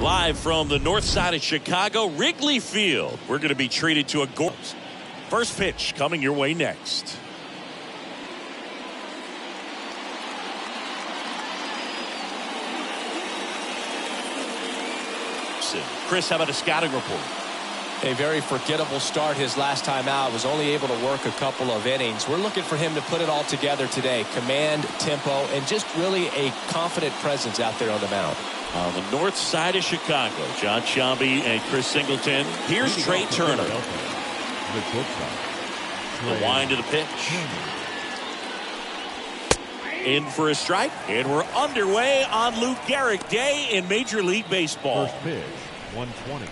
Live from the north side of Chicago, Wrigley Field. We're going to be treated to a goal. First pitch coming your way next. Chris, how about a scouting report? A very forgettable start his last time out. Was only able to work a couple of innings. We're looking for him to put it all together today. Command, tempo, and just really a confident presence out there on the mound. On the north side of Chicago, John Sciambi and Chris Singleton. Here's Trey Turner. The wind of the pitch. In for a strike. And we're underway on Lou Gehrig Day in Major League Baseball. First pitch, 120.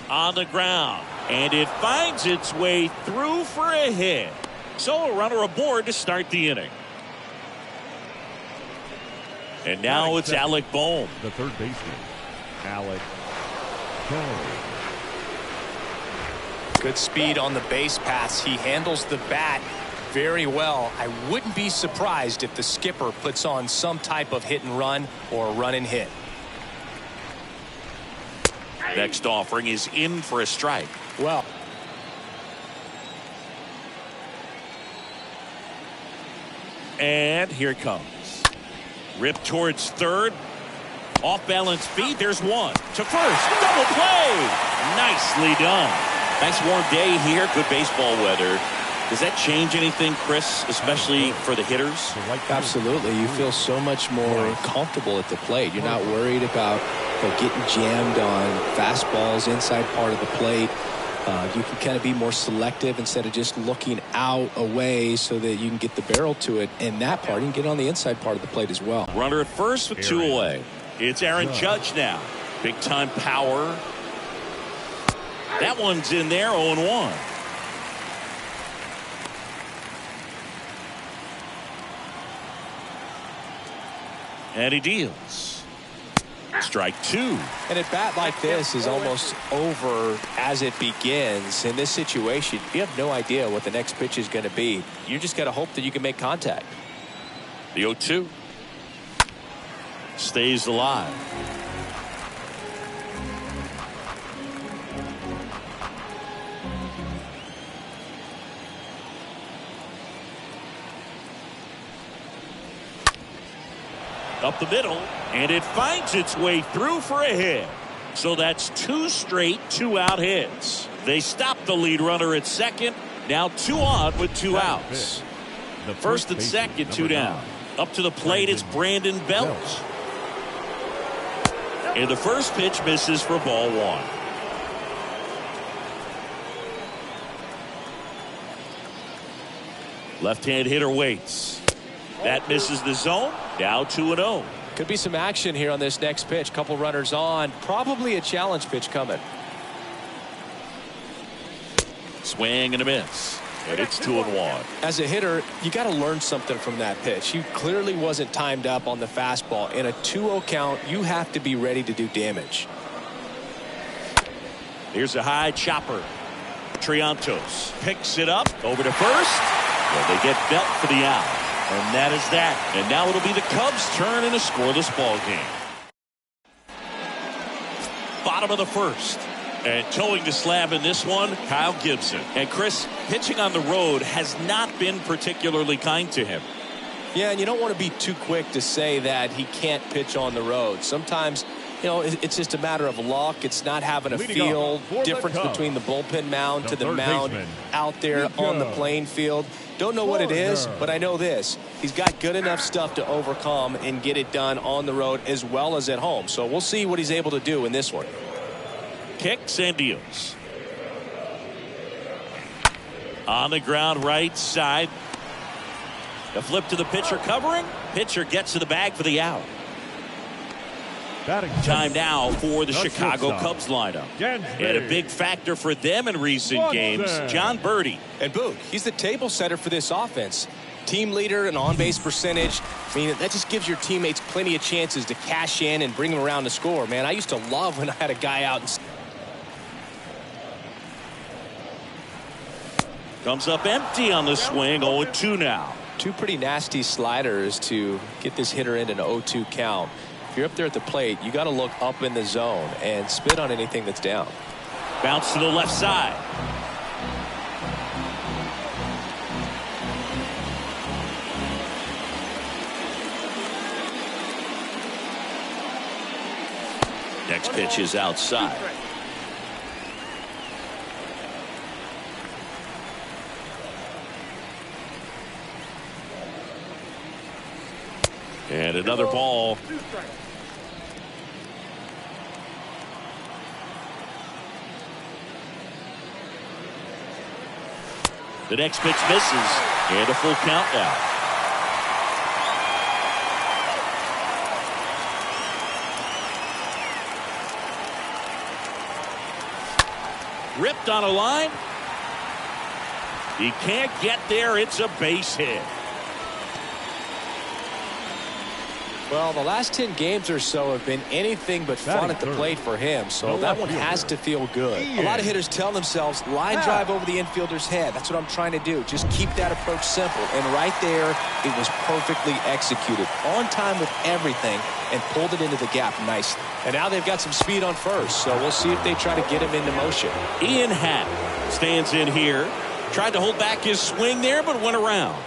On the ground. And it finds its way through for a hit. So a runner aboard to start the inning. And now it's Alec Bohm. The third baseman, Alec Bohm. Good speed on the base paths. He handles the bat very well. I wouldn't be surprised if the skipper puts on some type of hit and run or a run and hit. Next offering is in for a strike. Well, and here it comes. Rip towards third. Off balance feet. There's one to first. Double play. Nicely done. Nice warm day here. Good baseball weather. Does that change anything, Chris, especially for the hitters? absolutely. You feel so much more comfortable at the plate. You're not worried about getting jammed on fastballs inside part of the plate. You can kind of be more selective instead of just looking out away so that you can get the barrel to it. And that part, you can get on the inside part of the plate as well. Runner at first with two away. It's Aaron Judge now. Big time power. That one's in there, 0-1. And he deals. Strike two. And a bat like this is almost over as it begins. In this situation, you have no idea what the next pitch is going to be. You just got to hope that you can make contact. The 0-2 stays alive. Up the middle, and it finds its way through for a hit. So that's two straight two-out hits. They stop the lead runner at second. Now two on with two outs. The first and second, two down. Up to the plate, it's Brandon Belt. And the first pitch misses for ball one. Left-hand hitter waits. That misses the zone. Now 2-0. Could be some action here on this next pitch. Couple runners on. Probably a challenge pitch coming. Swing and a miss. And it's 2-1. As a hitter, you got to learn something from that pitch. He clearly wasn't timed up on the fastball. In a 2-0 count, you have to be ready to do damage. Here's a high chopper. Triantos picks it up over to first. Well, they get Belt for the out. And that is that. And now it'll be the Cubs' turn in a scoreless ball game. Bottom of the first. And towing the slab in this one, Kyle Gibson. And Chris, pitching on the road has not been particularly kind to him. Yeah, and you don't want to be too quick to say that he can't pitch on the road. Sometimes, you know, it's just a matter of luck. It's not having a feel difference between the bullpen mound to the mound out there on the playing field. Don't know what it is, but I know this. He's got good enough stuff to overcome and get it done on the road as well as at home. So we'll see what he's able to do in this one. Kicks and deals. On the ground right side. The flip to the pitcher covering. Pitcher gets to the bag for the out. Time now for the Chicago Cubs lineup. And a big factor for them in recent games, John Birdie. And Boog, he's the table setter for this offense. Team leader and on-base percentage. I mean, that just gives your teammates plenty of chances to cash in and bring them around to score. Man, I used to love when I had a guy out. Comes up empty on the swing, 0-2 now. Two pretty nasty sliders to get this hitter in an 0-2 count. If you're up there at the plate, you got to look up in the zone and spit on anything that's down. Bounce to the left side. Next pitch is outside. And another ball. The next pitch misses. And a full count now. Ripped on a line. He can't get there. It's a base hit. Well, the last 10 games or so have been anything but fun at the plate for him, so that one has to feel good. A lot of hitters tell themselves, line drive over the infielder's head. That's what I'm trying to do. Just keep that approach simple. And right there, it was perfectly executed. On time with everything, and pulled it into the gap nicely. And now they've got some speed on first, so we'll see if they try to get him into motion. Ian Happ stands in here. Tried to hold back his swing there, but went around.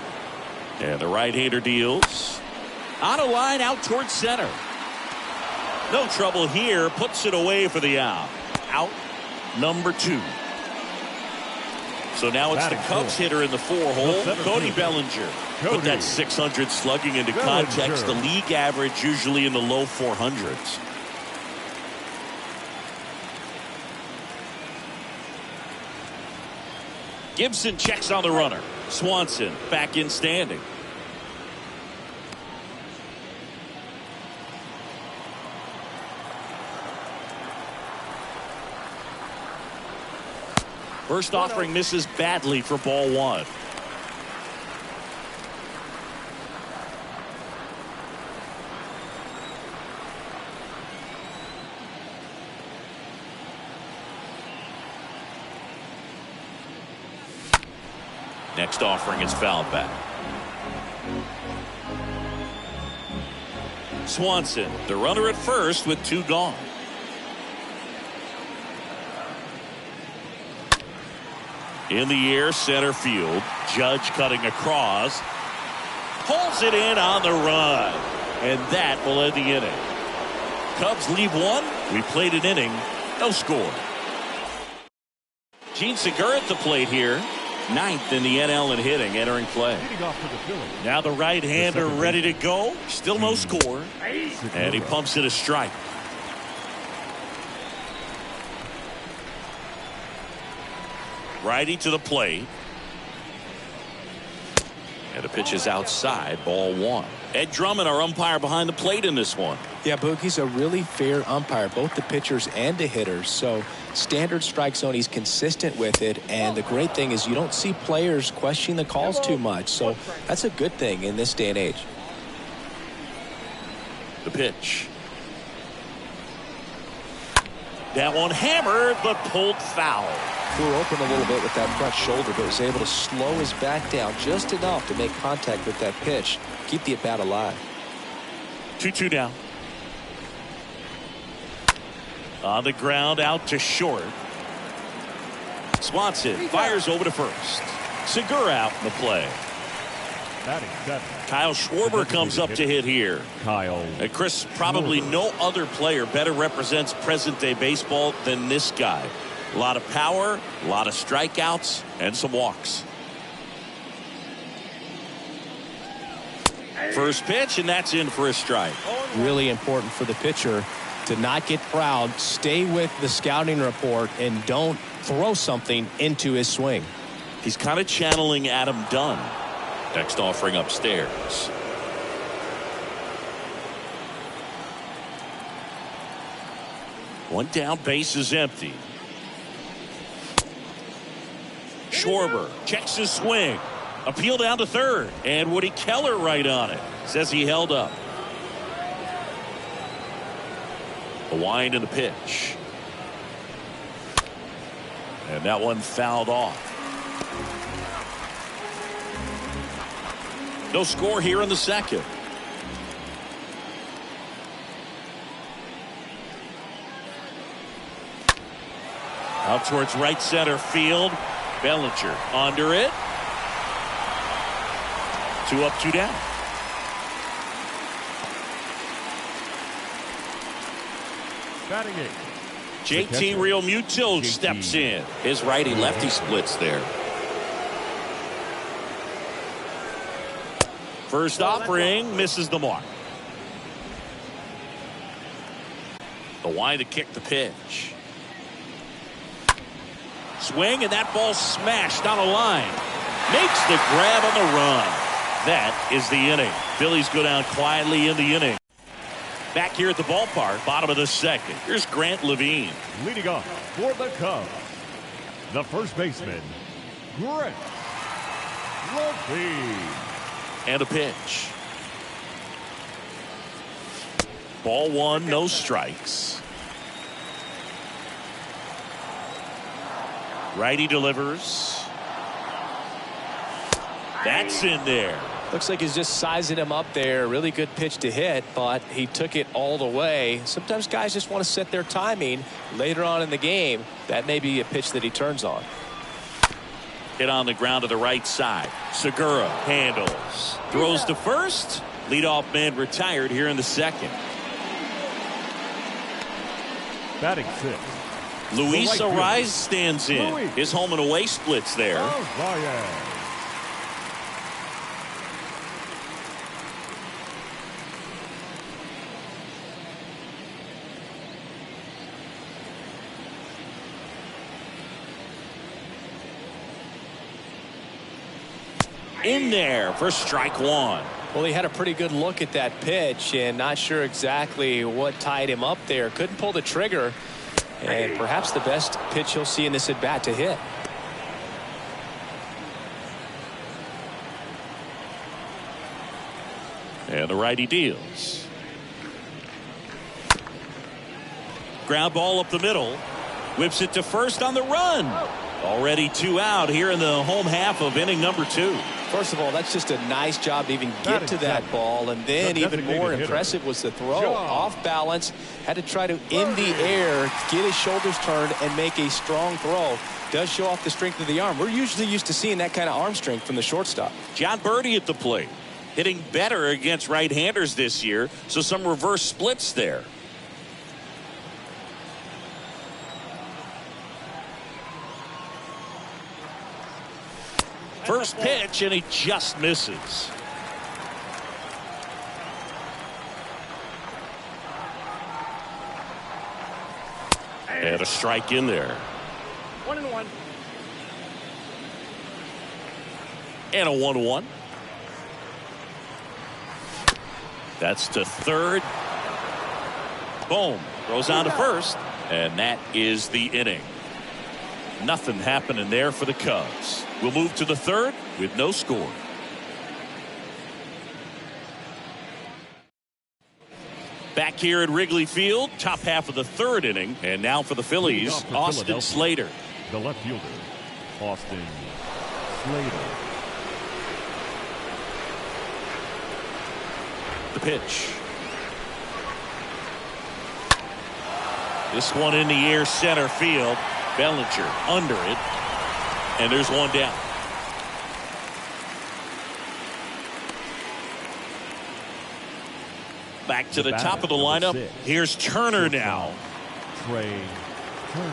And the right-hander deals. On a line out towards center. No trouble here. Puts it away for the out. Out number 2. So now it's the Cubs hitter in the 4-hole, Cody Bellinger. Put that 600 slugging into context. The league average usually in the low 400s. Gibson checks on the runner. Swanson back in standing. First offering misses badly for ball 1. Next offering is fouled back. Swanson, the runner at first with 2 gone. In the air, center field. Judge cutting across. Pulls it in on the run. And that will end the inning. Cubs leave 1. We played an inning. No score. Gene Segura at the plate here. 9th in the NL in hitting, entering play. Now the right-hander ready to go. Still no score. And he pumps it a strike. Righty to the plate. And the pitch is outside, ball 1. Ed Drummond, our umpire behind the plate in this one. Yeah, Boog, he's a really fair umpire, both the pitchers and the hitters. So standard strike zone, he's consistent with it. And the great thing is you don't see players questioning the calls too much. So that's a good thing in this day and age. The pitch. That one hammered, but pulled foul. Flew open a little bit with that front shoulder, but was able to slow his back down just enough to make contact with that pitch. Keep the at-bat alive. 2-2 down. On the ground, out to short. Swanson fires over to first. Segura out in the play. Kyle Schwarber comes up to hit here. And Chris, probably no other player better represents present-day baseball than this guy. A lot of power, a lot of strikeouts, and some walks. First pitch, and that's in for a strike. Really important for the pitcher to not get proud, stay with the scouting report, and don't throw something into his swing. He's kind of channeling Adam Dunn. Next offering upstairs. One down, base is empty. Schwarber checks his swing. Appeal down to third. And Woody Keller right on it. Says he held up. A wind in the pitch. And that one fouled off. No score here in the second. Out towards right center field. Bellinger under it. 2 up, 2 down. Batting it. JT Realmuto steps in. His righty-lefty splits there. First offering misses the mark. The wind to kick the pitch. Swing, and that ball smashed on a line. Makes the grab on the run. That is the inning. Phillies go down quietly in the inning. Back here at the ballpark, bottom of the second. Here's Grant Levine. Leading off for the Cubs, the first baseman, Grant Levine. And a pitch. Ball 1, no strikes. Righty delivers. That's in there. Looks like he's just sizing him up there. Really good pitch to hit, but he took it all the way. Sometimes guys just want to set their timing later on in the game. That may be a pitch that he turns on. Hit on the ground to the right side. Segura handles. Throws to first. Leadoff man retired here in the second. Batting 6. Luis right Ariz stands in. Luis. His home and away splits there. In there for strike 1. Well, he had a pretty good look at that pitch and not sure exactly what tied him up there. Couldn't pull the trigger, and perhaps the best pitch he'll see in this at bat to hit. And the righty deals. Ground ball up the middle. Whips it to first on the run. Already 2 out here in the home half of inning number 2. First of all, that's just a nice job to even get to that ball, and then even more impressive was the throw. Off balance, had to try to in the air, get his shoulders turned and make a strong throw. Does show off the strength of the arm. We're usually used to seeing that kind of arm strength from the shortstop. John Birdie at the plate, hitting better against right-handers this year, so some reverse splits there. First pitch, and he just misses. And a strike in there. 1-1. And a 1-1. That's to third. Boom. Throws on to first. And that is the inning. Nothing happening there for the Cubs. We'll move to the third with no score. Back here at Wrigley Field, top half of the third inning. And now for the Phillies, Austin Slater. The left fielder, Austin Slater. The pitch. This one in the air, center field. Bellinger under it. And there's one down. Back to the top of the lineup. Here's Turner now. Trey Turner.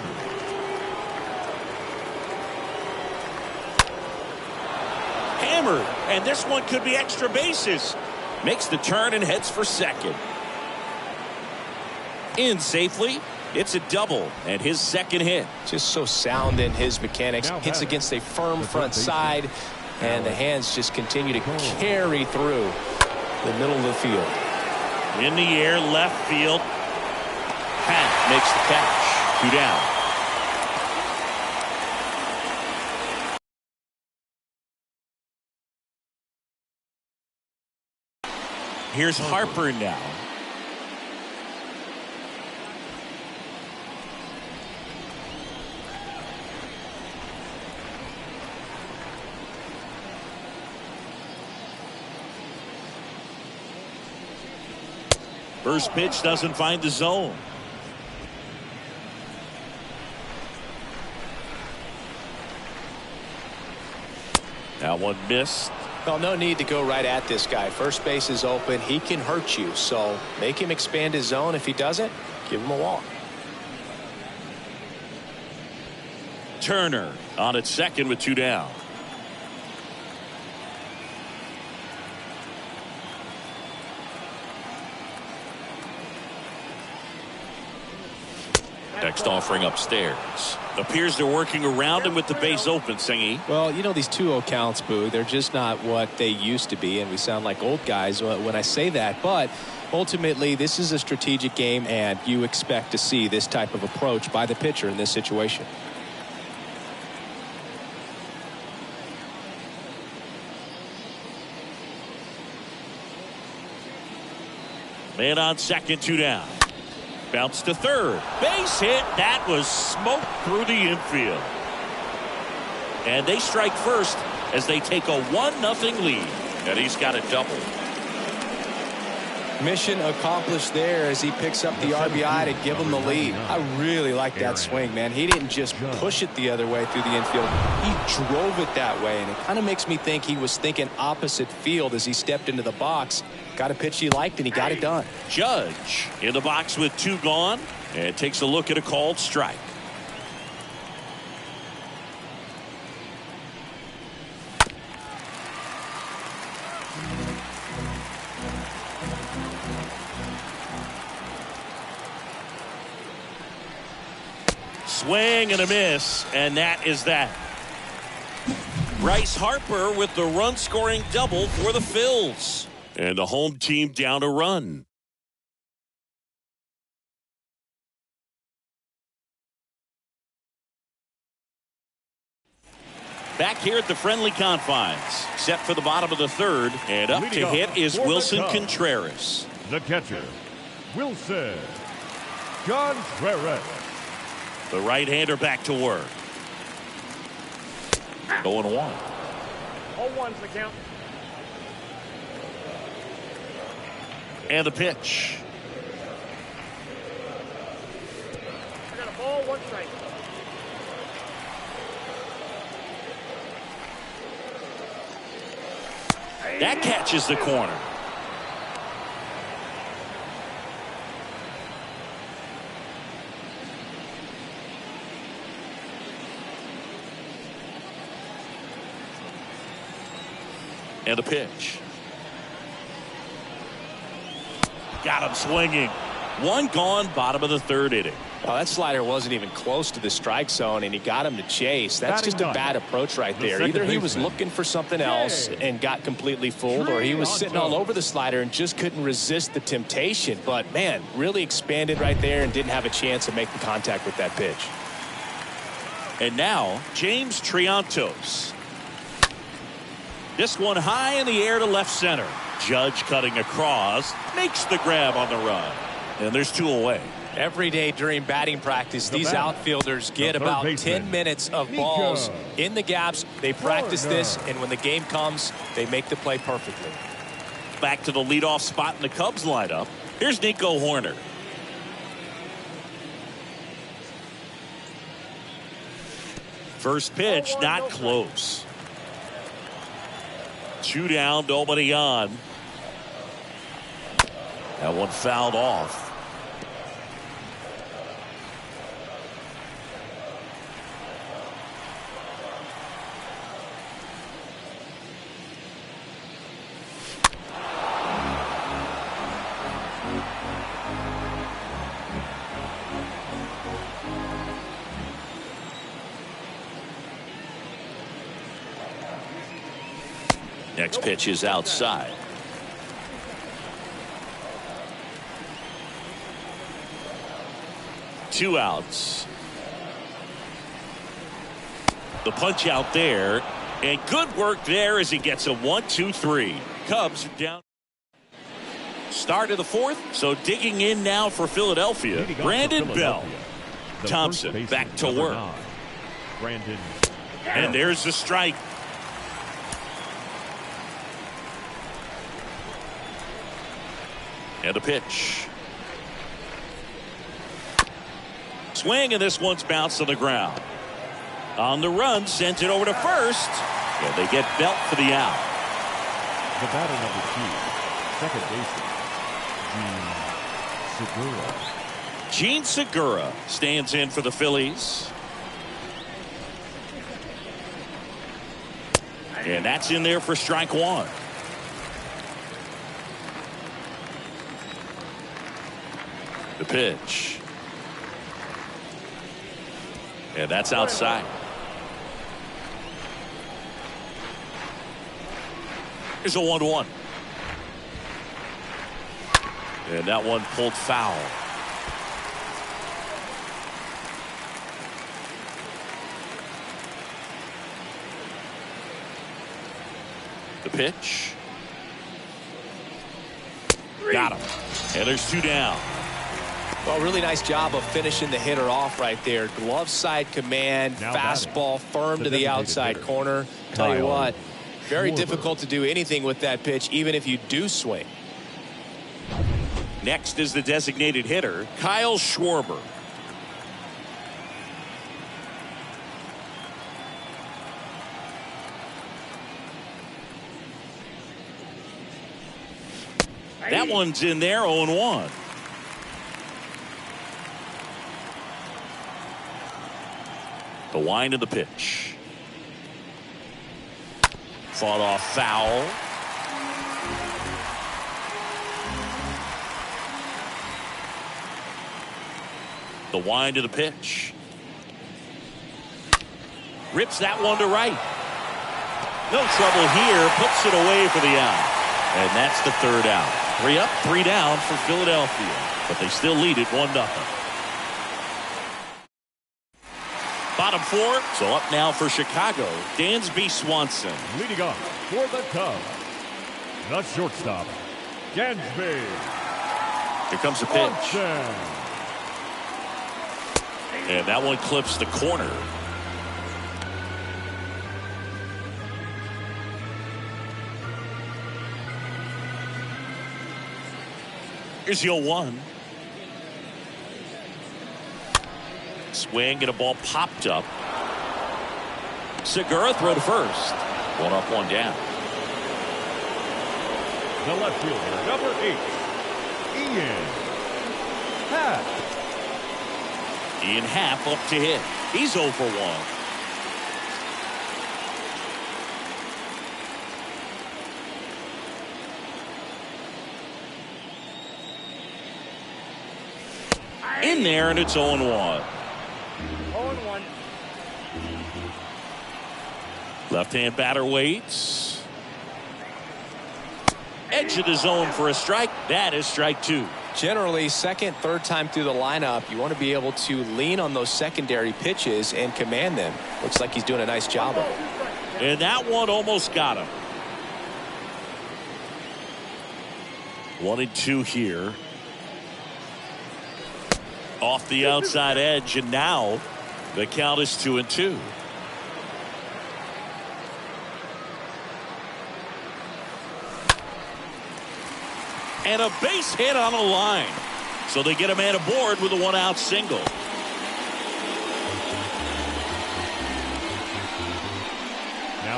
Hammered. And this one could be extra bases. Makes the turn and heads for second. In safely. It's a double and his second hit. Just so sound in his mechanics. Hits against a firm front side, and the hands just continue to carry through the middle of the field. In the air, left field. Pat makes the catch. 2 down. Here's Harper now. First pitch doesn't find the zone. That one missed. Well, no need to go right at this guy. First base is open. He can hurt you. So make him expand his zone. If he doesn't, give him a walk. Turner on at second with 2 down. Next offering upstairs. Appears they're working around him with the base open, Singy. Well, you know, these 2-0 counts, Boo, they're just not what they used to be, and we sound like old guys when I say that. But ultimately, this is a strategic game, and you expect to see this type of approach by the pitcher in this situation. Man on second, 2 down. Bounce to third. Base hit. That was smoke through the infield. And they strike first as they take a 1-0 lead. And he's got a double. Mission accomplished there as he picks up the RBI to give him the lead. I really like that swing, man. He didn't just push it the other way through the infield. He drove it that way, and it kind of makes me think he was thinking opposite field as he stepped into the box. Got a pitch he liked, and he got it done. Judge in the box with 2 gone and takes a look at a called strike. Swing and a miss, and that is that. Bryce Harper with the run-scoring double for the Phillies. And the home team down a run. Back here at the friendly confines. Set for the bottom of the third. And up to hit is Wilson Contreras. The catcher, Wilson Contreras. The right-hander back to work. 0-1. 0-1's the count. And the pitch. I got a ball, 1 strike. That catches the corner. And the pitch. Got him swinging. 1 gone, bottom of the 3rd inning. Well, that slider wasn't even close to the strike zone, and he got him to chase. That's just a bad approach right there. Either he was looking for something else and got completely fooled, or he was sitting all over the slider and just couldn't resist the temptation. But, man, really expanded right there and didn't have a chance of making contact with that pitch. And now, James Triantos. This one high in the air to left center. Judge cutting across, makes the grab on the run. And there's 2 away. Every day during batting practice, these outfielders get about 10 minutes of balls in the gaps. They practice this, and when the game comes, they make the play perfectly. Back to the leadoff spot in the Cubs lineup. Here's Nico Hoerner. First pitch, not close. 2 down, nobody on. That one fouled off. Next pitch is outside. Two outs. The punch out there, and good work there as he gets a 1-2-3. Cubs are down. Start of the 4th, so digging in now for Philadelphia. Brandon Bell. Thompson back to work. Brandon. And there's the strike. And the pitch. swing, and this one's bounced to the ground. On the run, sends it over to first. And they get Belt for the out. The batter number 2, second baseman, Gene Segura stands in for the Phillies. And that's in there for strike one. The pitch. And that's outside. Here's a 1-1. And that one pulled foul. The pitch. Got him. And there's 2 down. Well, really nice job of finishing the hitter off right there. Glove side command, now fastball firm to the outside corner. Tell you what, very difficult to do anything with that pitch, even if you do swing. Next is the designated hitter, Kyle Schwarber. That one's in there, 0-1. The wind of the pitch. Fought off foul. The wind of the pitch. Rips that one to right. No trouble here. Puts it away for the out. And that's the 3rd out. 3 up, 3 down for Philadelphia. But they still lead it 1-0. Bottom 4. So up now for Chicago, Dansby Swanson. leading off for the Cubs, the shortstop, Dansby. Here comes the pitch. And that one clips the corner. Here's the 0-1. Swing and a ball popped up. Segura throw to first. 1 up, 1 down. The left fielder, number 8, Ian Happ. Ian Happ up to hit. He's 0 for 1. In there, and it's 0-1. 0-1. Left-hand batter waits. Edge of the zone for a strike. That is strike 2. Generally, second, third time through the lineup, you want to be able to lean on those secondary pitches and command them. Looks like he's doing a nice job of it. And that one almost got him. 1-2 here. Off the outside edge, and now the count is 2-2. And a base hit on the line. So they get a man aboard with a 1-out single.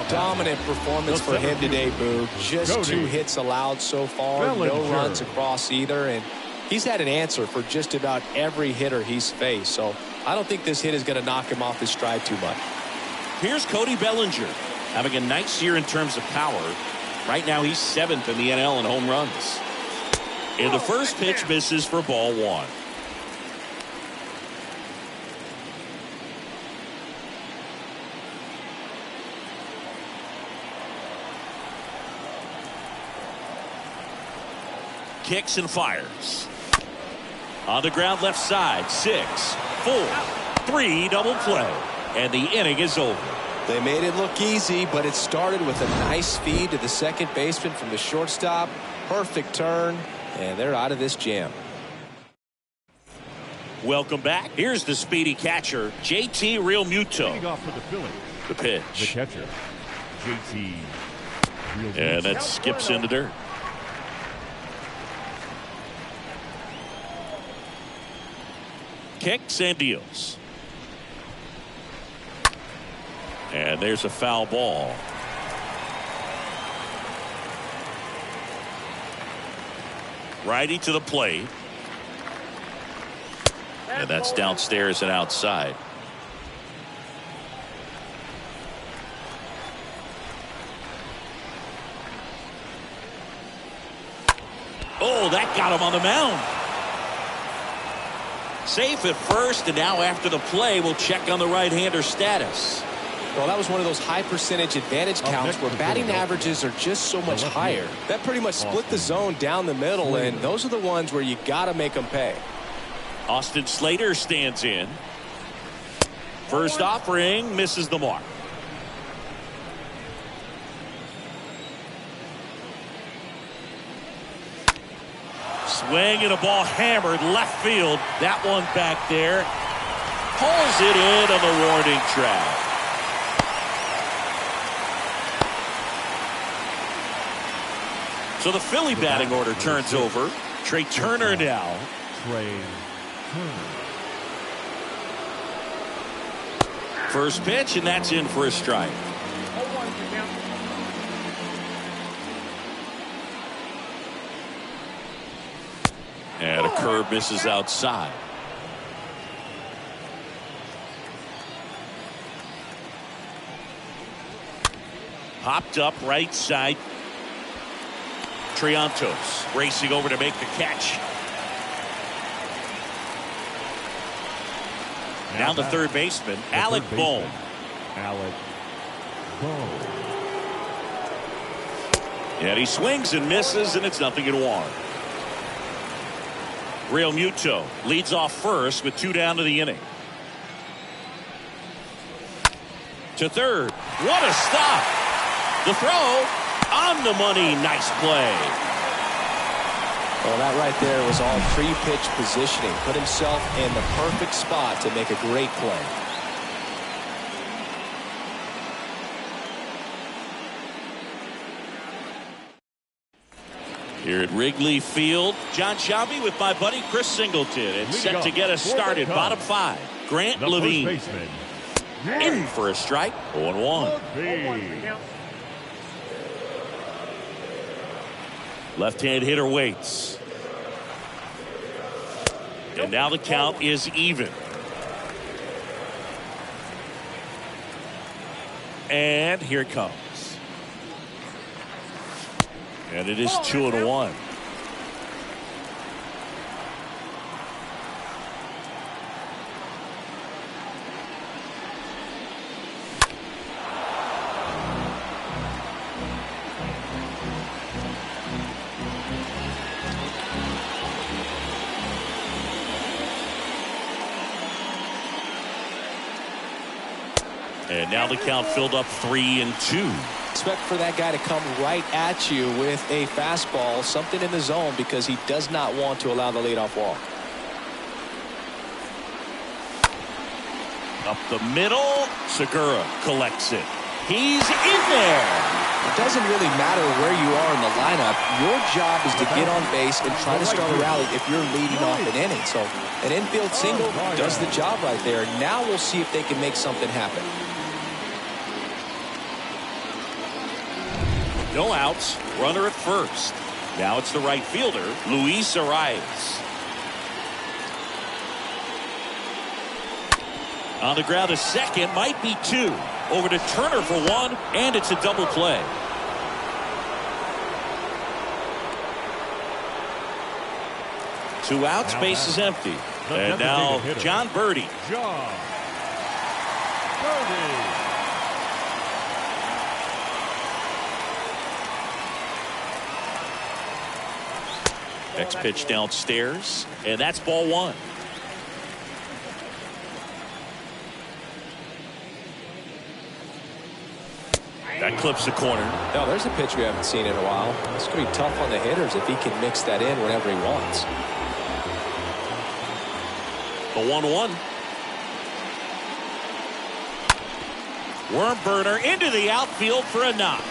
Dominant performance for him today, Boo. Just 2 hits allowed so far. No runs across either. And he's had an answer for just about every hitter he's faced. So I don't think this hit is going to knock him off his stride too much. Here's Cody Bellinger having a nice year in terms of power. Right now he's 7th in the NL in home runs. And the first pitch misses for ball 1. Kicks and fires. On the ground left side. 6, 4, 3 double play. And the inning is over. They made it look easy, but it started with a nice feed to the second baseman from the shortstop. Perfect turn, and they're out of this jam. Welcome back. Here's the speedy catcher, JT Realmuto. Leading off for the Phillies, The pitch. the catcher, JT Realmuto. And that skips in the dirt. Kicks and deals. And there's a foul ball. Righty to the plate. And that's downstairs and outside. Oh, that got him on the mound. Safe at first, and now after the play, we'll check on the right-hander status. Well, that was one of those high percentage advantage counts where batting averages are just so much higher. That pretty much split the zone down the middle, and those are the ones where you got to make them pay. Austin Slater stands in. First offering misses the mark. Swing and a ball hammered left field. That one back there. Pulls it in on the warning track. So the Philly batting order turns over. Trey Turner now. First pitch, and that's in for a strike. And a curve misses outside. Hopped up right side. Triantos racing over to make the catch. Now the third baseman, Alec Bohm. And he swings and misses, and it's 0-1. Real Muto leads off first with 2 down to the inning. To third. What a stop. The throw on the money. Nice play. Well, that right there was all pre-pitch positioning. Put himself in the perfect spot to make a great play. Here at Wrigley Field, John Shelby with my buddy Chris Singleton. It's set to get us started. Bottom 5. Grant Levine. In for a strike. 0-1. Left-hand hitter waits. And now the count is even. And here it comes. And it is 2-1. And now the count filled up 3-2. Expect for that guy to come right at you with a fastball, something in the zone, because he does not want to allow the leadoff walk. Up the middle, Segura collects it. He's in there. It doesn't really matter where you are in the lineup. Your job is to get on base and try to start a rally if you're leading off an inning. So an infield single does the job right there. Now we'll see if they can make something happen. No outs, runner at first. Now it's the right fielder, Luis Arias. On the ground, a second, might be 2. Over to Turner for 1, and it's a double play. Two outs, base is empty. And now John Birdie. Next pitch downstairs, and that's ball 1. That clips the corner. No, there's a pitch we haven't seen in a while. It's going to be tough on the hitters if he can mix that in whenever he wants. The 1-1. Worm burner into the outfield for a knock.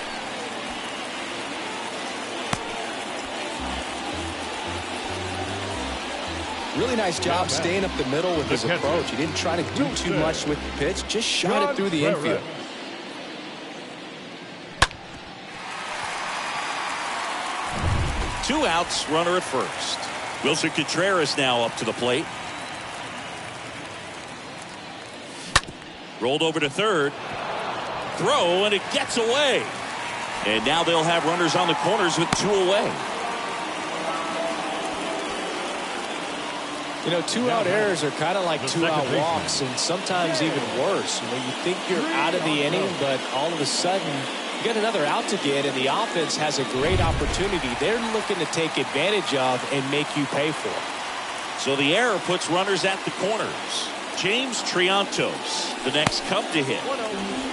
Really nice job staying up the middle with his approach. He didn't try to do too much with the pitch, just shot it through the infield. Two outs, runner at first. Wilson Contreras now up to the plate. Rolled over to third. Throw, and it gets away. And now they'll have runners on the corners with two away. You know, two-out errors are kind of like two-out walks, and sometimes even worse. You know, you think you're out of the inning, but all of a sudden, you get another out to get, and the offense has a great opportunity. They're looking to take advantage of and make you pay for it. So the error puts runners at the corners. James Triantos, the next Cub to hit.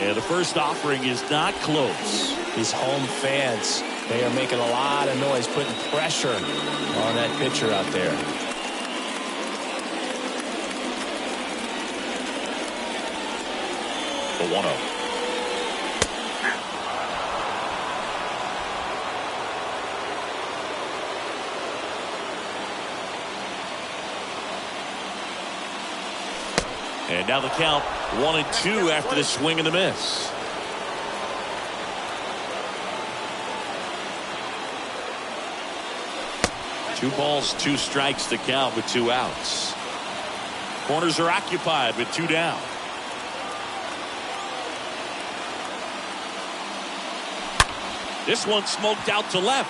And the first offering is not close. These home fans, they are making a lot of noise, putting pressure on that pitcher out there. The 1-0. And now the count 1-2 after the swing and the miss. Two balls, two strikes to count with two outs. Corners are occupied with two down. This one smoked out to left.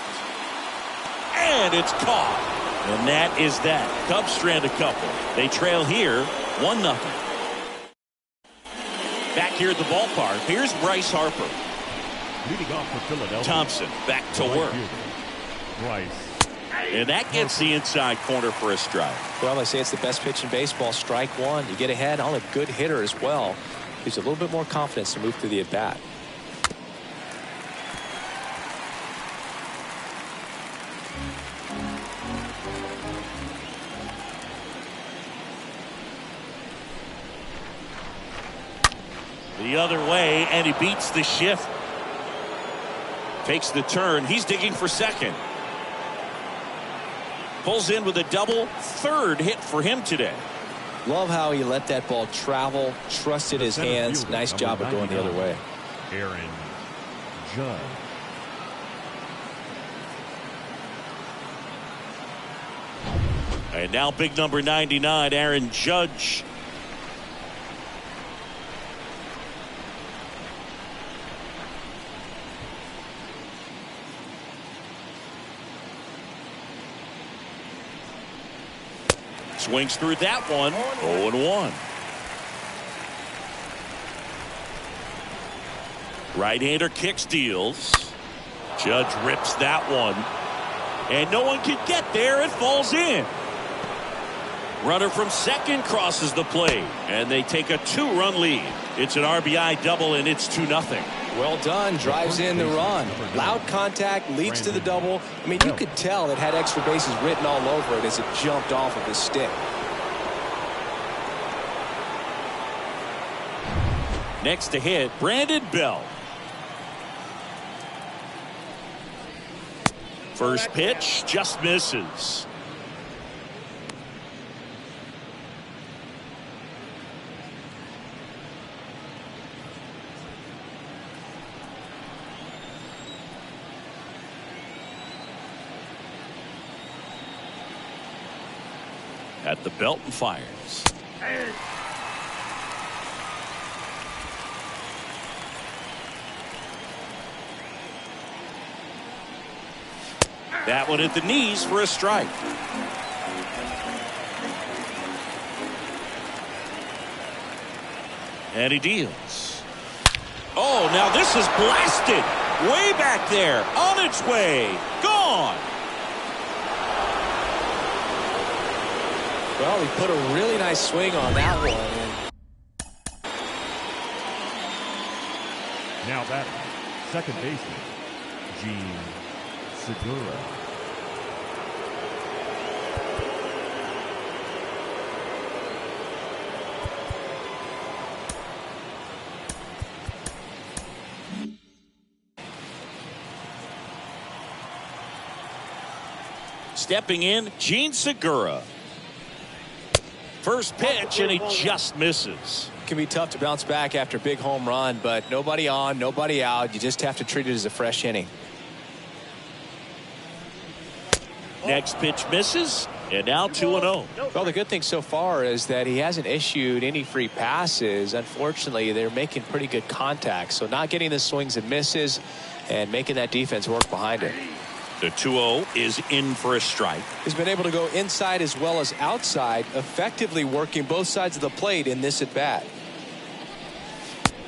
And it's caught. And that is that. Cubs strand a couple. They trail here 1-0. Back here at the ballpark, here's Bryce Harper. Leading off for Philadelphia. Thompson back to work. Bryce. And that gets the inside corner for a strike. Well, they say it's the best pitch in baseball. Strike one. You get ahead on a good hitter as well. Gives a little bit more confidence to move through the at-bat. The other way, and he beats the shift. Takes the turn. He's digging for second. Pulls in with a double. Third hit for him today. Love how he let that ball travel, trusted his hands. Nice job of going the other way. Aaron Judge. And now big number 99, Aaron Judge. Swings through that one. 0-1. Right-hander kicks, deals. Judge rips that one. And no one can get there. It falls in. Runner from second crosses the plate. And they take a two-run lead. It's an RBI double, and it's 2-0. Well done. Drives in the run. Loud contact leads to the double. I mean, you could tell it had extra bases written all over it as it jumped off of his stick. Next to hit, Brandon Bell. First pitch just misses. At the belt and fires. That one at the knees for a strike. And he deals. Oh, now this is blasted. Way back there. On its way. Gone. Well, he put a really nice swing on that one. Now that second baseman, Gene Segura. Stepping in, Gene Segura. First pitch, and he just misses. It can be tough to bounce back after a big home run, but nobody on, nobody out. You just have to treat it as a fresh inning. Next pitch misses, and now 2-0. Well, the good thing so far is that he hasn't issued any free passes. Unfortunately, they're making pretty good contact, so not getting the swings and misses and making that defense work behind it. The 2-0 is in for a strike. He's been able to go inside as well as outside, effectively working both sides of the plate in this at bat.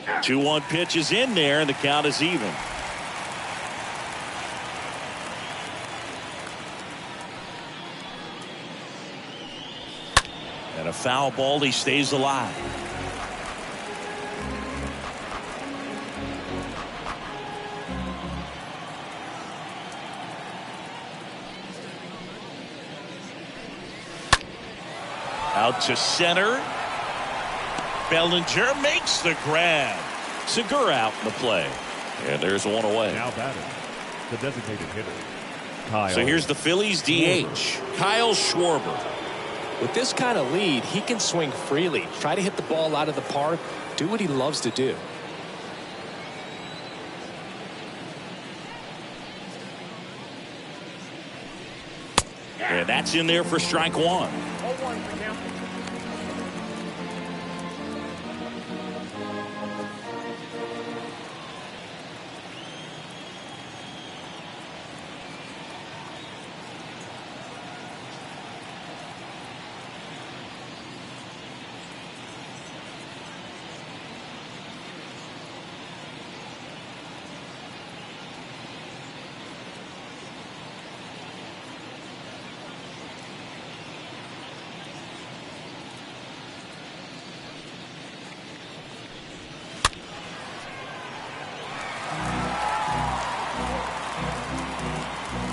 2-1 pitch is in there, and the count is even. And a foul ball, he stays alive. Out to center. Bellinger makes the grab. Segura out in the play. And there's one away. Now batting, the designated hitter, Kyle. So here's the Phillies DH, Kyle Schwarber. With this kind of lead, he can swing freely, try to hit the ball out of the park, do what he loves to do. And that's in there for strike one. 0-1 the count.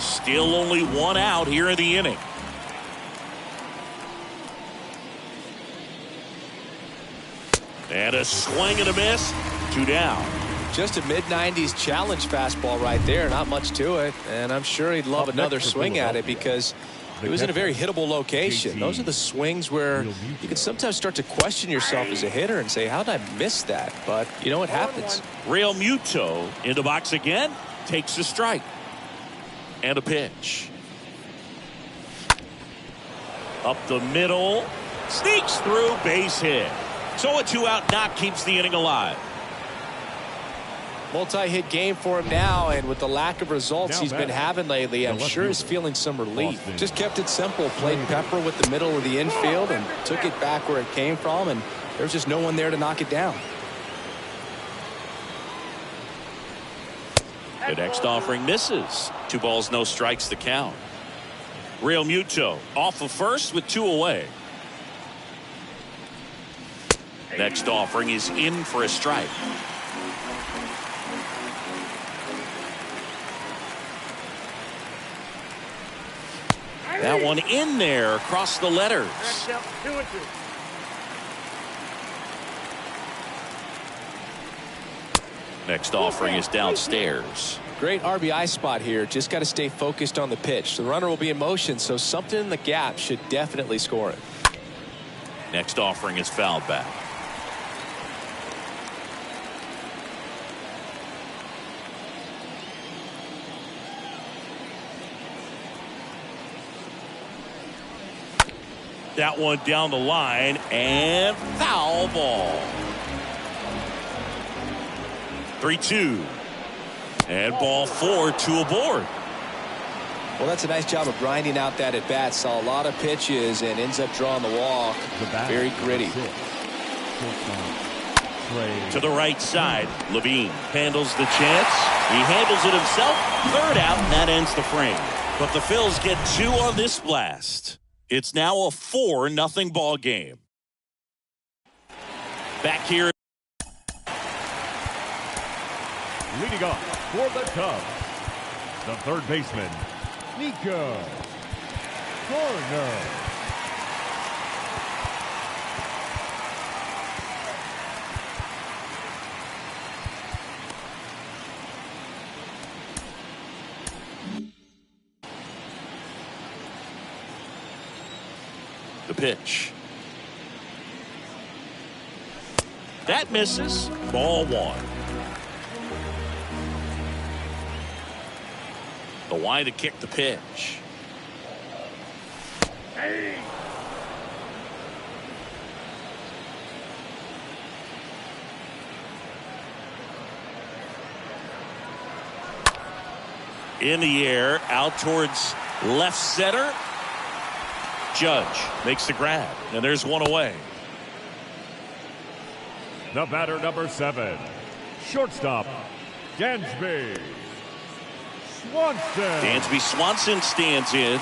Still only one out here in the inning. And a swing and a miss. 2 down. Just a mid-90s challenge fastball right there. Not much to it. And I'm sure he'd love another swing at it because it was in a very hittable location. Those are the swings where you can sometimes start to question yourself as a hitter and say, how did I miss that? But you know what happens. Real Muto in the box again. Takes a strike. And a pitch. Up the middle. Sneaks through, base hit. So a 2-out knock keeps the inning alive. Multi-hit game for him now, and with the lack of results he's been having lately, I'm sure he's feeling some relief. Just kept it simple, played pepper with the middle of the infield and took it back where it came from, and there's just no one there to knock it down. The next offering misses. 2 balls, no strikes, the count. Real Muto off of first with 2 away. Next offering is in for a strike. That one in there across the letters. 2-2. Next offering is downstairs. Great RBI spot here. Just got to stay focused on the pitch. The runner will be in motion, so something in the gap should definitely score it. Next offering is fouled back. That one down the line and foul ball. 3-2. And ball 4, 2 aboard. Well, that's a nice job of grinding out that at bat. Saw a lot of pitches and ends up drawing the walk. Very gritty. To the right side, Levine handles the chance. He handles it himself. 3rd out, and that ends the frame. But the Phils get 2 on this blast. It's now a 4-0 ball game. Back here. Leading off for the Cubs, the third baseman, Nico Garner. The pitch. That misses. Ball one. The wide to kick the pitch. Hey. In the air, out towards left center. Judge makes the grab, and there's one away. The batter, number 7, shortstop, Dansby Swanson. Dansby Swanson stands in.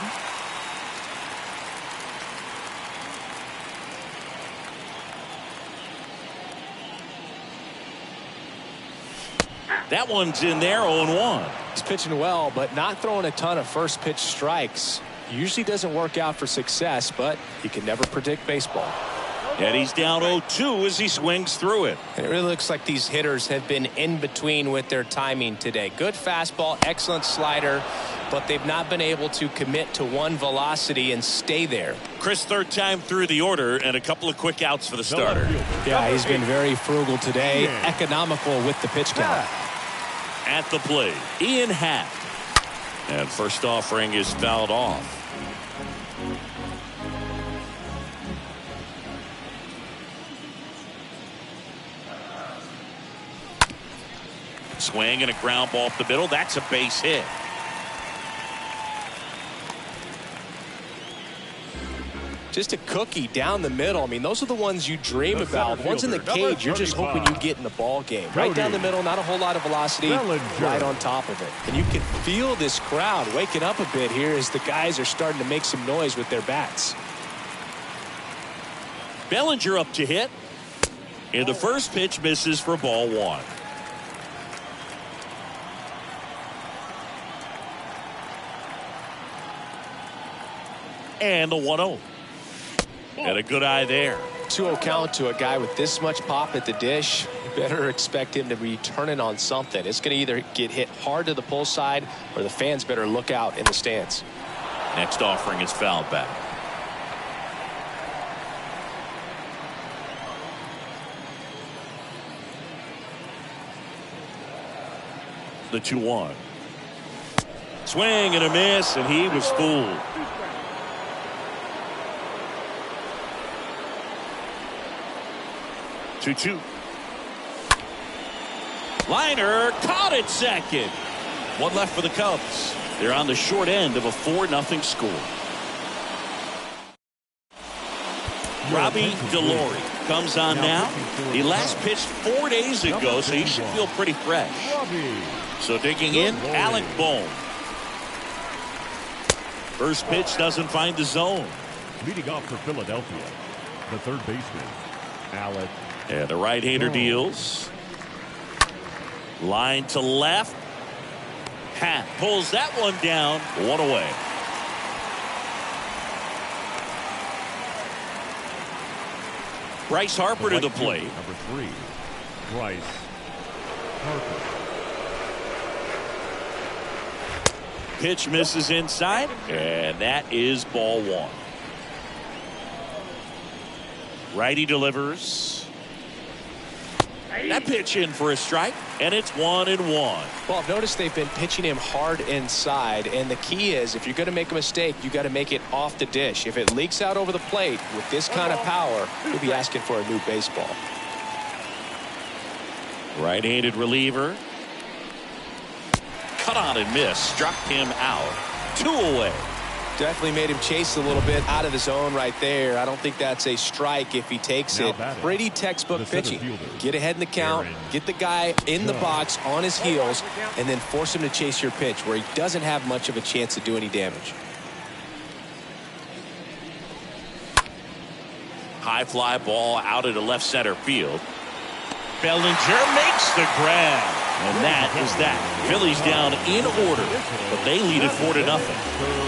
That one's in there, 0-1. He's pitching well, but not throwing a ton of first pitch strikes. Usually doesn't work out for success, but you can never predict baseball. And he's down 0-2 as he swings through it. And it really looks like these hitters have been in between with their timing today. Good fastball, excellent slider, but they've not been able to commit to one velocity and stay there. Chris, third time through the order, and a couple of quick outs for the starter. Yeah, he's been very frugal today, economical with the pitch count. At the plate, Ian Happ. And first offering is fouled off. Swing and a ground ball up the middle. That's a base hit. Just a cookie down the middle. I mean, those are the ones you dream about. Ones in the cage, you're just hoping you get in the ball game. Right down the middle, not a whole lot of velocity, right on top of it. And you can feel this crowd waking up a bit here as the guys are starting to make some noise with their bats. Bellinger up to hit. And the first pitch misses for ball one. And the 1-0. And a good eye there. 2-0 count to a guy with this much pop at the dish. You better expect him to be turning on something. It's going to either get hit hard to the pull side or the fans better look out in the stands. Next offering is fouled back. The 2-1. Swing and a miss, and he was fooled. 2-2. Liner caught at second. One left for the Cubs. They're on the short end of a 4-0 score. Robbie Delory comes on now. He last pitched 4 days ago, so he should feel pretty fresh. So digging in, Alec Bohm. First pitch doesn't find the zone. Leading off for Philadelphia, the third baseman, Alec. And the right-hander deals. Line to left. Happ pulls that one down. One away. Bryce Harper to the plate. Number 3, Bryce Harper. Pitch misses inside, and that is ball one. Righty delivers. That pitch in for a strike, and it's 1-1. Well, I've noticed they've been pitching him hard inside, and the key is if you're going to make a mistake, you got to make it off the dish. If it leaks out over the plate with this kind of power, you'll be asking for a new baseball. Right-handed reliever. Cut on and miss. Struck him out. 2 away. Definitely made him chase a little bit out of the zone right there. I don't think that's a strike if he takes it. Pretty textbook pitching. Get ahead in the count, get the guy in the box on his heels, and then force him to chase your pitch where he doesn't have much of a chance to do any damage. High fly ball out into left center field. Bellinger makes the grab. And that is that. Phillies down in order, but they lead it 4-0.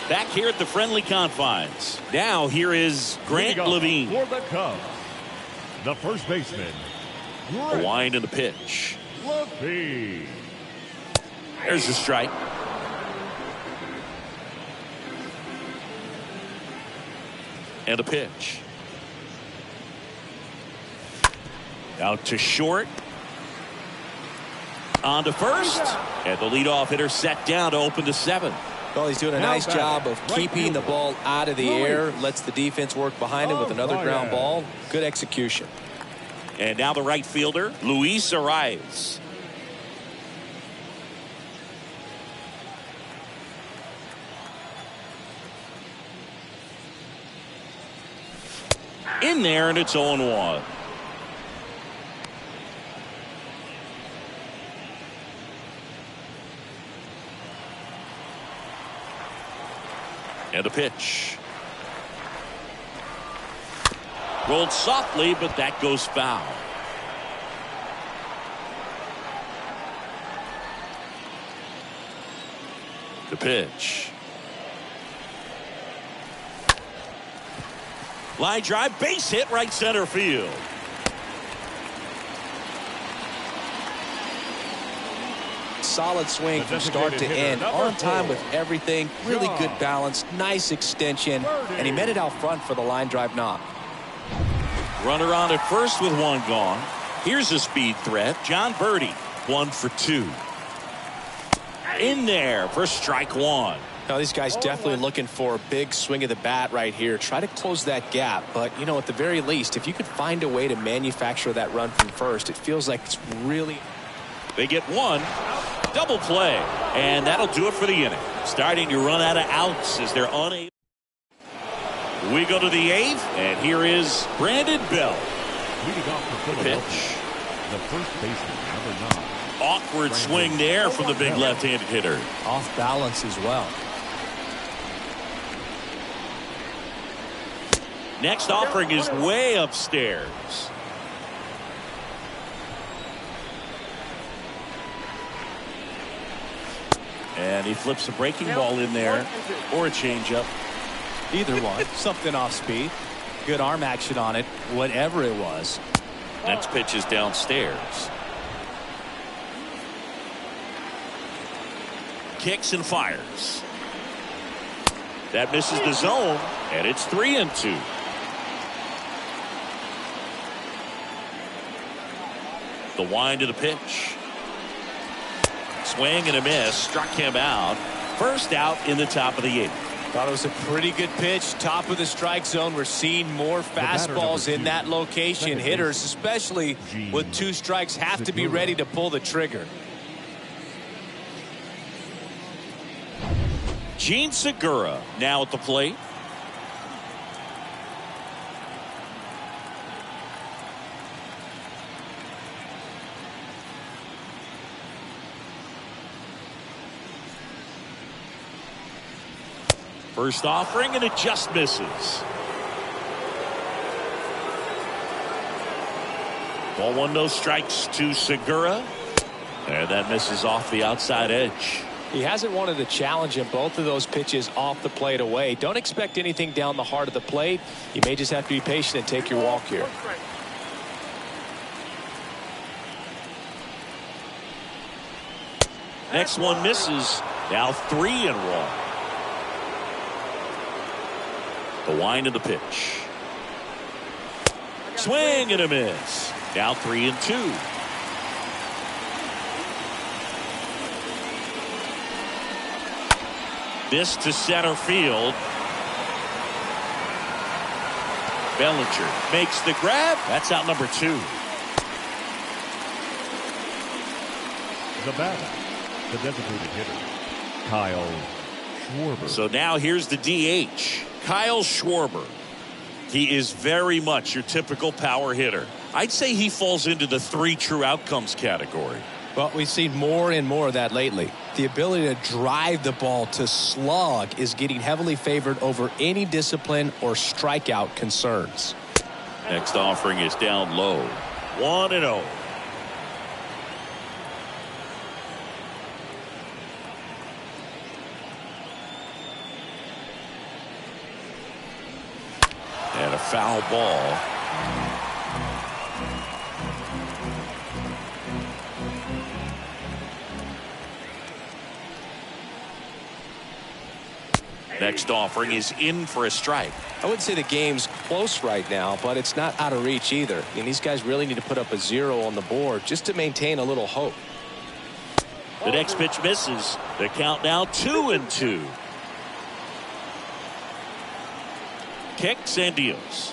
Back here at the friendly confines. Now here is Grant Levine. For the Cubs, the first baseman, A wind in the pitch. Levine. There's the strike. And a pitch. Out to short. On to first. And the leadoff hitter set down to open the 7th. Well, he's doing a nice job of keeping the ball out of the air. Lets the defense work behind him with another ground ball. Good execution. And now the right fielder, Luis arrives. In there, and it's 0-1. And a pitch. Rolled softly, but that goes foul. The pitch. Line drive, base hit, right center field. Solid swing from start to end. On time with everything. Really good balance. Nice extension. And he met it out front for the line drive knock. Runner on at first with one gone. Here's a speed threat. John Birdie, 1 for 2. In there for strike 1. Now these guys definitely looking for a big swing of the bat right here. Try to close that gap. But, you know, at the very least, if you could find a way to manufacture that run from first, it feels like it's really... They get one. Double play. And that'll do it for the inning. Starting to run out of outs as they're unable. We go to the 8th, and here is Brandon Bell. Leading off for Philadelphia, the first baseman, number 9. Awkward swing there from the big left-handed hitter. Off balance as well. Next offering is way upstairs. And he flips a breaking ball in there, or a changeup. Either one. Something off speed. Good arm action on it. Whatever it was. Next pitch is downstairs. Kicks and fires. That misses the zone, and it's 3-2. The wind of the pitch. Swing and a miss. Struck him out. First out in the top of the 8th. Thought it was a pretty good pitch. Top of the strike zone. We're seeing more fastballs in that location. Hitters, especially with 2 strikes, have to be ready to pull the trigger. Gene Segura now at the plate. First offering, and it just misses. Ball 1, no strikes to Segura. And that misses off the outside edge. He hasn't wanted a challenge in both of those pitches off the plate away. Don't expect anything down the heart of the plate. You may just have to be patient and take your walk here. Next one misses. Now 3-1. The wind of the pitch. Swing and a miss. Now 3-2. This to center field. Bellinger makes the grab. That's out number 2. The batter, the designated hitter, Kyle Schwarber. So now here's the DH, Kyle Schwarber. He is very much your typical power hitter. I'd say he falls into the 3 true outcomes category. Well, we've seen more and more of that lately. The ability to drive the ball to slug is getting heavily favored over any discipline or strikeout concerns. Next offering is down low. 1-0. And a foul ball. Next offering is in for a strike. I wouldn't say the game's close right now, but it's not out of reach either. And these guys really need to put up a 0 on the board just to maintain a little hope. The next pitch misses. The count now 2-2. Kicks and deals.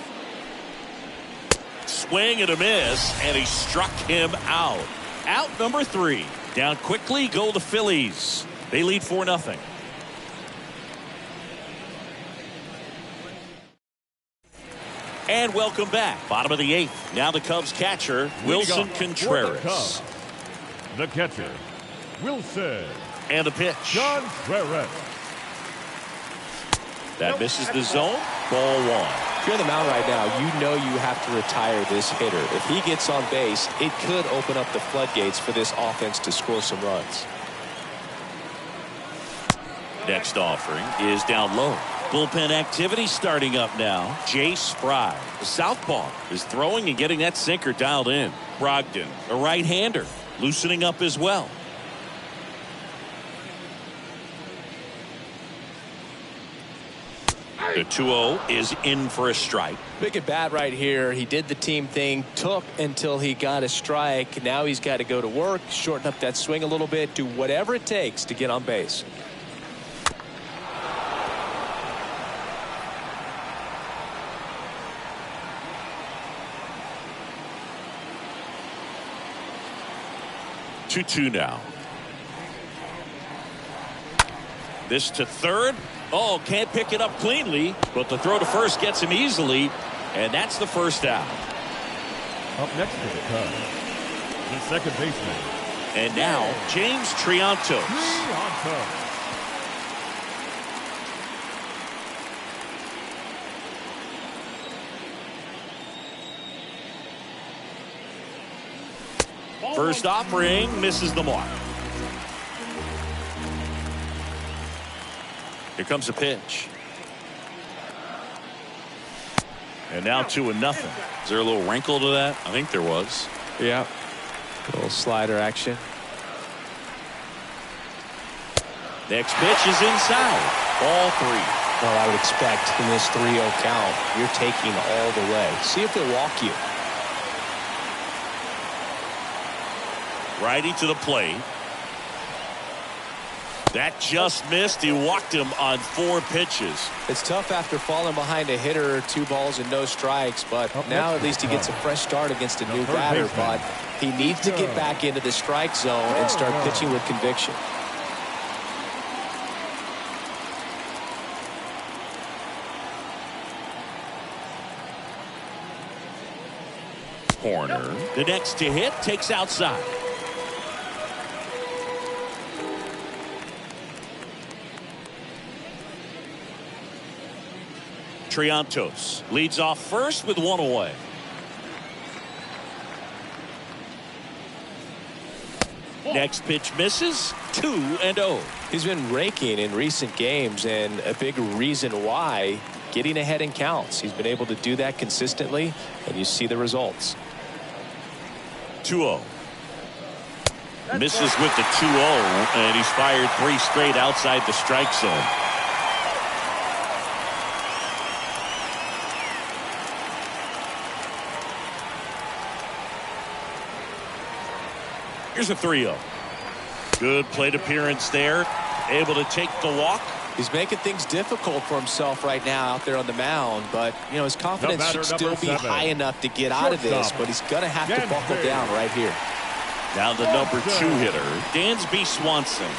Swing and a miss, and he struck him out. Out number 3. Down quickly go the Phillies. They lead 4-0. And welcome back. Bottom of the 8th. Now the Cubs catcher, Wilson Contreras. The catcher, Wilson. And the pitch. Contreras. That misses the zone. Ball 1. If you're on the mound right now, you know you have to retire this hitter. If he gets on base, it could open up the floodgates for this offense to score some runs. Next offering is down low. Bullpen activity starting up now. Jace Fry, the southpaw, is throwing and getting that sinker dialed in. Brogdon, a right-hander, loosening up as well. The 2-0 is in for a strike. Big at bat right here. He did the team thing, took until he got a strike. Now he's got to go to work, shorten up that swing a little bit, do whatever it takes to get on base. Two now. This to third. Oh, can't pick it up cleanly, but the throw to first gets him easily, and that's the first out. Up next to the Cubs, the second baseman. And now James Triantos. First offering misses the mark. Here comes a pitch. And now 2-0. Is there a little wrinkle to that? I think there was. Yeah. A little slider action. Next pitch is inside. Ball 3. Well, I would expect in this 3-0 count, you're taking all the way. See if they'll walk you. Righty to the plate. That just missed. He walked him on 4 pitches. It's tough after falling behind a hitter, 2 balls and no strikes, but now at least he gets a fresh start against a new batter. But he needs to get back into the strike zone and start pitching with conviction. Corner. The next to hit takes outside. Triantos leads off first with 1 away. Next pitch misses. 2-0. He's been raking in recent games, and a big reason why, getting ahead in counts. He's been able to do that consistently, and you see the results. 2-0. Misses with the 2-0, and he's fired 3 straight outside the strike zone. Here's a 3-0. Good plate appearance there. Able to take the walk. He's making things difficult for himself right now out there on the mound, but you know his confidence should still be high enough to get out of this, but he's going to have to buckle down right here. Now the number 2 hitter, Dansby Swanson.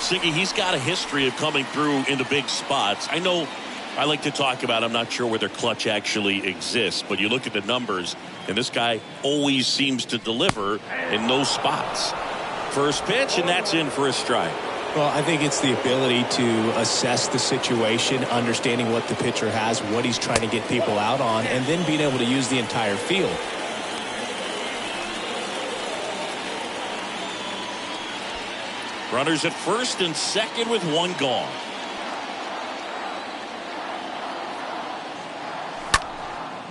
Siggy, he's got a history of coming through in the big spots. I know I like to talk about, I'm not sure whether clutch actually exists, but you look at the numbers, and this guy always seems to deliver in those spots. First pitch, and that's in for a strike. Well, I think it's the ability to assess the situation, understanding what the pitcher has, what he's trying to get people out on, and then being able to use the entire field. Runners at first and second with 1 gone.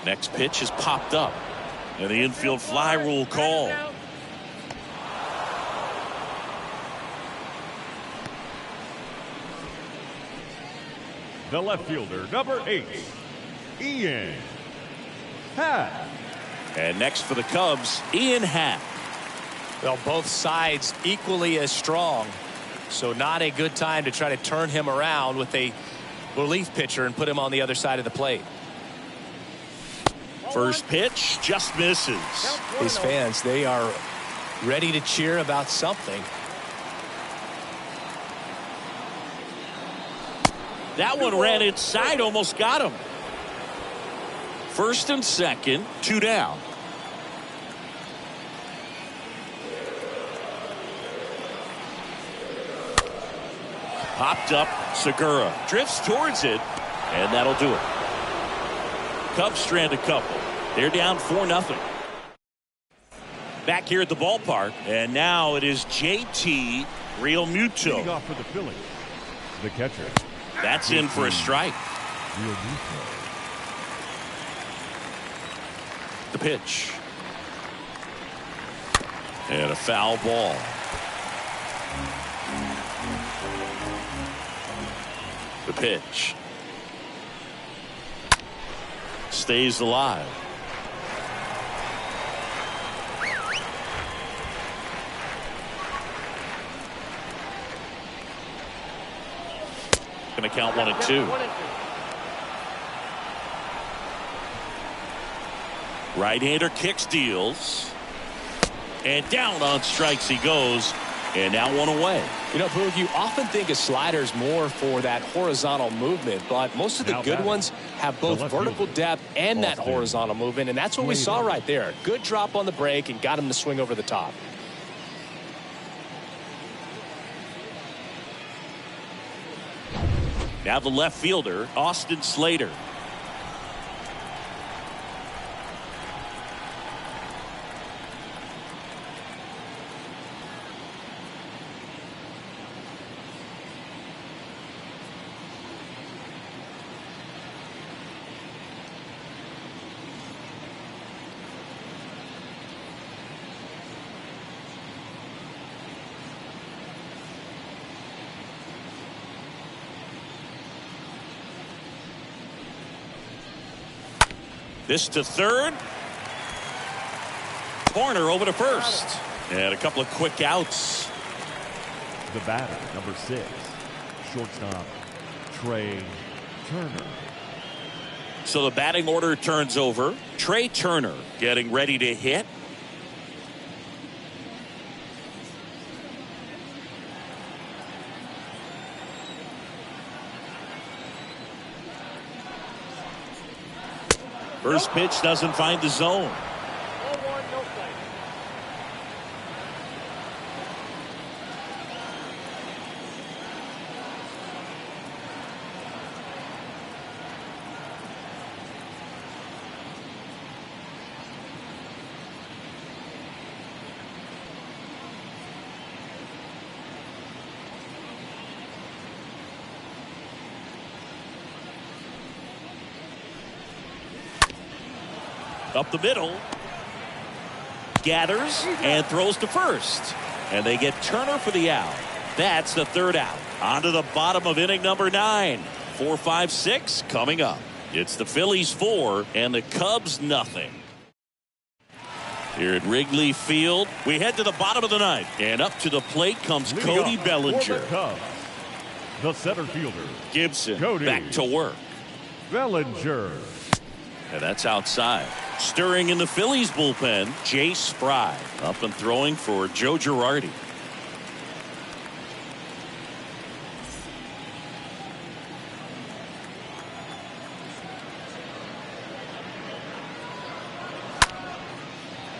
Next pitch is popped up, and the infield fly rule call. the left fielder, number 8, Ian Happ. And next for the Cubs, Ian Happ. Well, both sides equally as strong. So not a good time to try to turn him around with a relief pitcher and put him on the other side of the plate. First pitch just misses. These fans, they are ready to cheer about something. That one ran inside, almost got him. First and second, 2 down. Popped up, Segura drifts towards it, and that'll do it. Cubs strand a couple. They're down 4-0. Back here at the ballpark, and now it is JT Realmuto. Leading off for the Phillies, the catcher. That's in for a strike. Realmuto. The pitch. And a foul ball. The pitch. Stays alive. Going to count 1 and 2. Right-hander kicks, deals. And down on strikes he goes. And now 1 away. You know, Boog, you often think a slider's more for that horizontal movement, but most of the good ones have both vertical depth and that horizontal movement, and that's what we saw right there. Good drop on the break and got him to swing over the top. Now the left fielder, Austin Slater. This to third. Corner over to first. And a couple of quick outs. The batter, number 6, shortstop, Trey Turner. So the batting order turns over. Trey Turner getting ready to hit. First pitch doesn't find the zone. Up the middle. Gathers and throws to first. And they get Turner for the out. That's the third out. On to the bottom of inning number 9. 4, 5, 6 coming up. It's the Phillies 4 and the Cubs nothing. Here at Wrigley Field, we head to the bottom of the 9th. And up to the plate comes Cody Bellinger. The center fielder, Gibson Cody back to work. Bellinger. And that's outside. Stirring in the Phillies bullpen, Jace Fry up and throwing for Joe Girardi.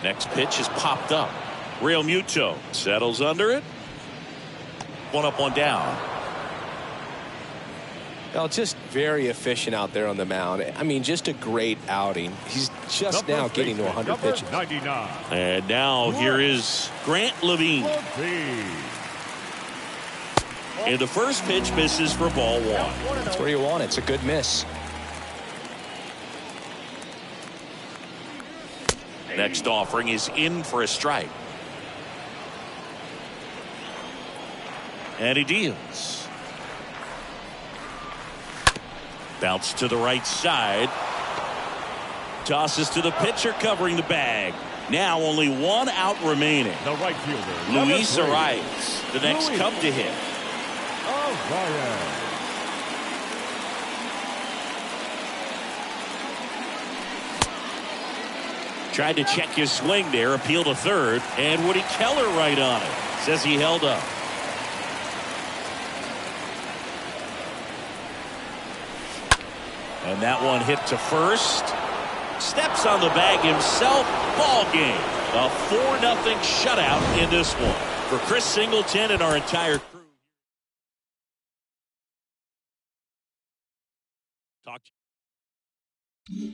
Next pitch is popped up. Realmuto settles under it. 1 up, 1 down. Well, just very efficient out there on the mound. I mean, just a great outing. He's just now getting to 100 pitches. 99. And now here is Grant Levine. And the first pitch misses for ball 1. That's where you want it. It's a good miss. Next offering is in for a strike. And he deals. Bounce to the right side. Tosses to the pitcher covering the bag. Now only one out remaining. The right fielder, Luis number 3. Arias, the next Luis Cub to hit. Arias. Tried to check his swing there, appeal to third, and Woody Keller right on it. Says he held up. And that one hit to first. Steps on the bag himself. Ball game. A 4-0 shutout in this one. For Chris Singleton and our entire crew. Talk to you.